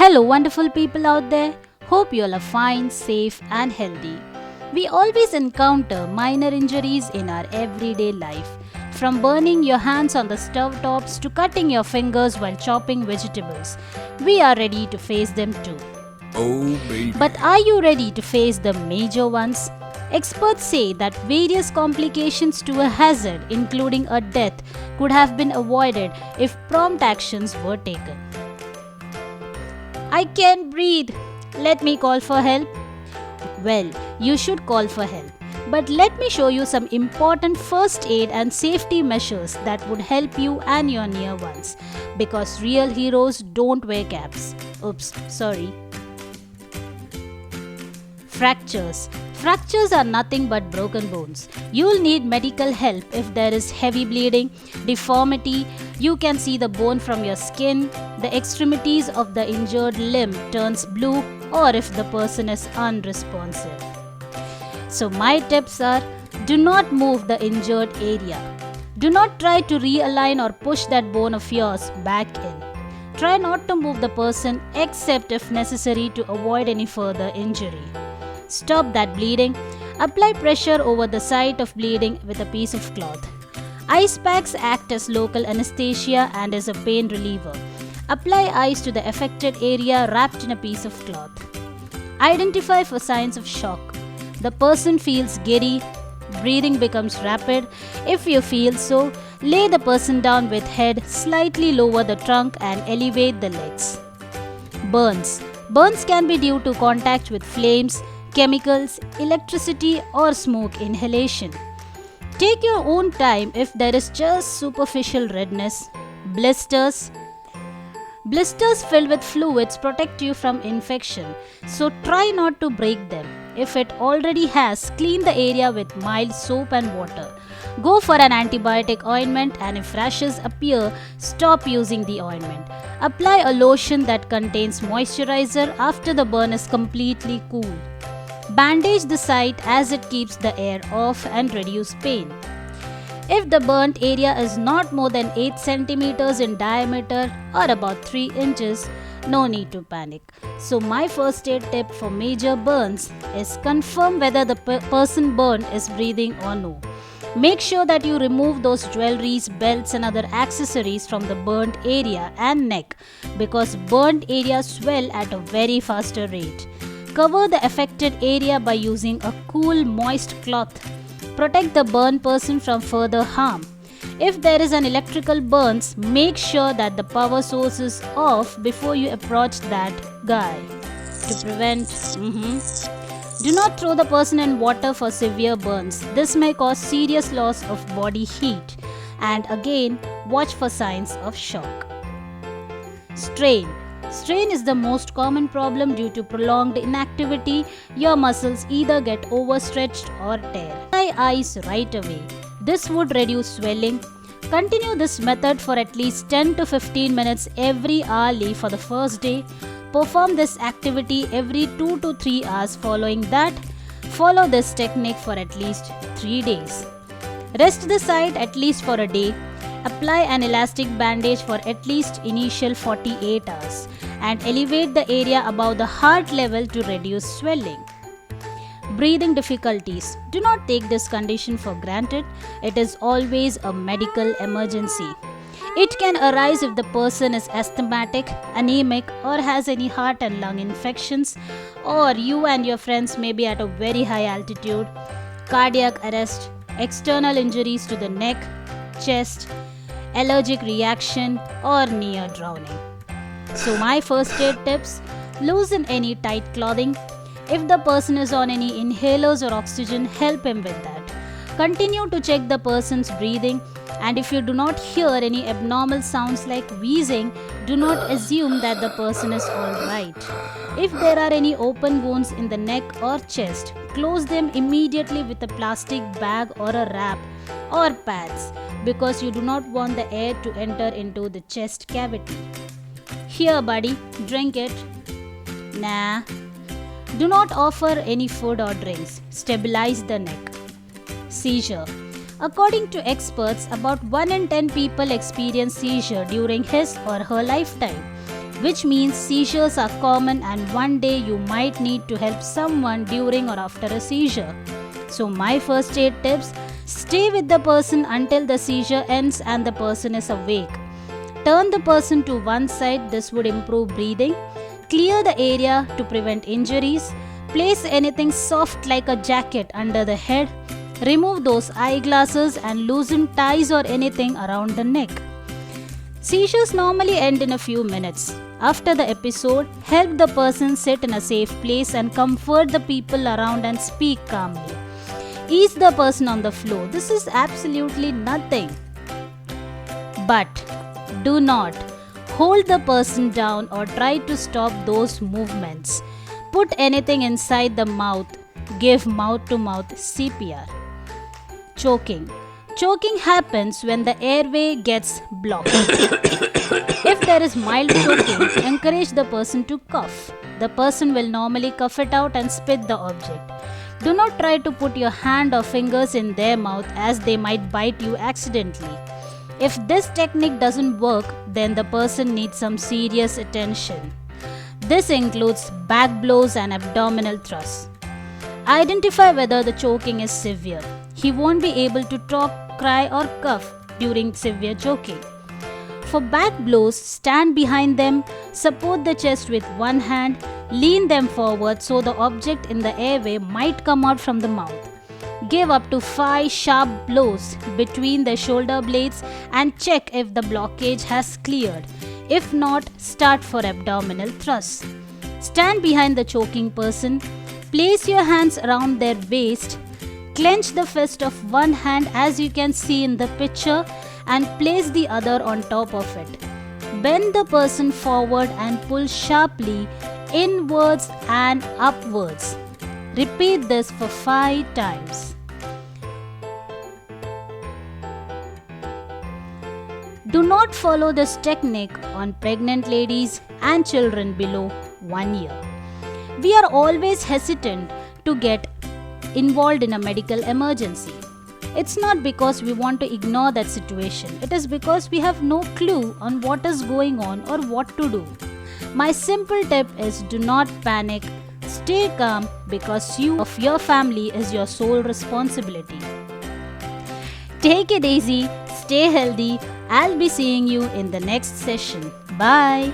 Hello, wonderful people out there. Hope you all are fine, safe, and healthy. We always encounter minor injuries in our everyday life, from burning your hands on the stove tops to cutting your fingers while chopping vegetables. We are ready to face them too. Oh, baby. But are you ready to face the major ones? Experts say that various complications to a hazard, including a death, could have been avoided if prompt actions were taken. I can't breathe. Let me call for help. Well, you should call for help. But let me show you some important first aid and safety measures that would help you and your near ones. Because real heroes don't wear caps. Oops, sorry. Fractures. Fractures are nothing but broken bones. You'll need medical help if there is heavy bleeding, deformity, you can see the bone from your skin, the extremities of the injured limb turns blue, or if the person is unresponsive. So my tips are, do not move the injured area. Do not try to realign or push that bone of yours back in. Try not to move the person except if necessary to avoid any further injury. Stop that bleeding. Apply pressure over the site of bleeding with a piece of cloth. Ice packs act as local anesthesia and is a pain reliever. Apply ice to the affected area wrapped in a piece of cloth. Identify for signs of shock. The person feels giddy, breathing becomes rapid. If you feel so, lay the person down with head, slightly lower the trunk and elevate the legs. Burns. Burns can be due to contact with flames, chemicals, electricity or smoke inhalation. Take your own time if there is just superficial redness. Blisters. Blisters filled with fluids protect you from infection, so try not to break them. If it already has, clean the area with mild soap and water. Go for an antibiotic ointment and if rashes appear, stop using the ointment. Apply a lotion that contains moisturizer after the burn is completely cool. Bandage the site as it keeps the air off and reduce pain. If the burnt area is not more than 8 cm in diameter or about 3 inches, no need to panic. So my first aid tip for major burns is confirm whether the person burned is breathing or no. Make sure that you remove those jewelries, belts and other accessories from the burnt area and neck because burnt areas swell at a very faster rate. Cover the affected area by using a cool, moist cloth. Protect the burned person from further harm. If there is an electrical burns, make sure that the power source is off before you approach that guy. To prevent, Do not throw the person in water for severe burns. This may cause serious loss of body heat. And again, watch for signs of shock. Strain. Strain is the most common problem due to prolonged inactivity. Your muscles either get overstretched or tear. Apply ice right away. This would reduce swelling. Continue this method for at least 10 to 15 minutes every hourly for the first day. Perform this activity every 2 to 3 hours following that. Follow this technique for at least 3 days. Rest the site at least for a day. Apply an elastic bandage for at least initial 48 hours and elevate the area above the heart level to reduce swelling. Breathing difficulties. Do not take this condition for granted. It is always a medical emergency. It can arise if the person is asthmatic, anemic, or has any heart and lung infections, or you and your friends may be at a very high altitude, cardiac arrest, external injuries to the neck, chest, allergic reaction, or near drowning. So my first aid tips, loosen any tight clothing. If the person is on any inhalers or oxygen, help him with that. Continue to check the person's breathing and if you do not hear any abnormal sounds like wheezing, do not assume that the person is alright. If there are any open wounds in the neck or chest, close them immediately with a plastic bag or a wrap or pads because you do not want the air to enter into the chest cavity. Here buddy, drink it. Nah. Do not offer any food or drinks. Stabilize the neck. Seizure. According to experts, about 1 in 10 people experience seizure during his or her lifetime. which means seizures are common and one day you might need to help someone during or after a seizure. So my first aid tips: stay with the person until the seizure ends and the person is awake. Turn the person to one side, this would improve breathing. Clear the area to prevent injuries. Place anything soft like a jacket under the head. Remove those eyeglasses and loosen ties or anything around the neck. Seizures normally end in a few minutes. After the episode, help the person sit in a safe place and comfort the people around and speak calmly. Ease the person on the floor. This is absolutely nothing. But do not hold the person down or try to stop those movements. Put anything inside the mouth. Give mouth-to-mouth CPR. Choking. Choking happens when the airway gets blocked. If there is mild choking, encourage the person to cough. The person will normally cough it out and spit the object. Do not try to put your hand or fingers in their mouth as they might bite you accidentally. If this technique doesn't work, then the person needs some serious attention. This includes back blows and abdominal thrusts. Identify whether the choking is severe. He won't be able to talk, cry or cough during severe choking. For back blows, stand behind them, support the chest with one hand, lean them forward so the object in the airway might come out from the mouth. Give up to 5 sharp blows between the shoulder blades and check if the blockage has cleared. If not, start for abdominal thrusts. Stand behind the choking person. Place your hands around their waist. Clench the fist of one hand as you can see in the picture and place the other on top of it. Bend the person forward and pull sharply inwards and upwards. Repeat this for 5 times. Do not follow this technique on pregnant ladies and children below 1 year. We are always hesitant to get involved in a medical emergency. It's not because we want to ignore that situation. It is because we have no clue on what is going on or what to do. My simple tip is do not panic. Stay calm because you of your family is your sole responsibility. Take it easy, stay healthy. I'll be seeing you in the next session. Bye.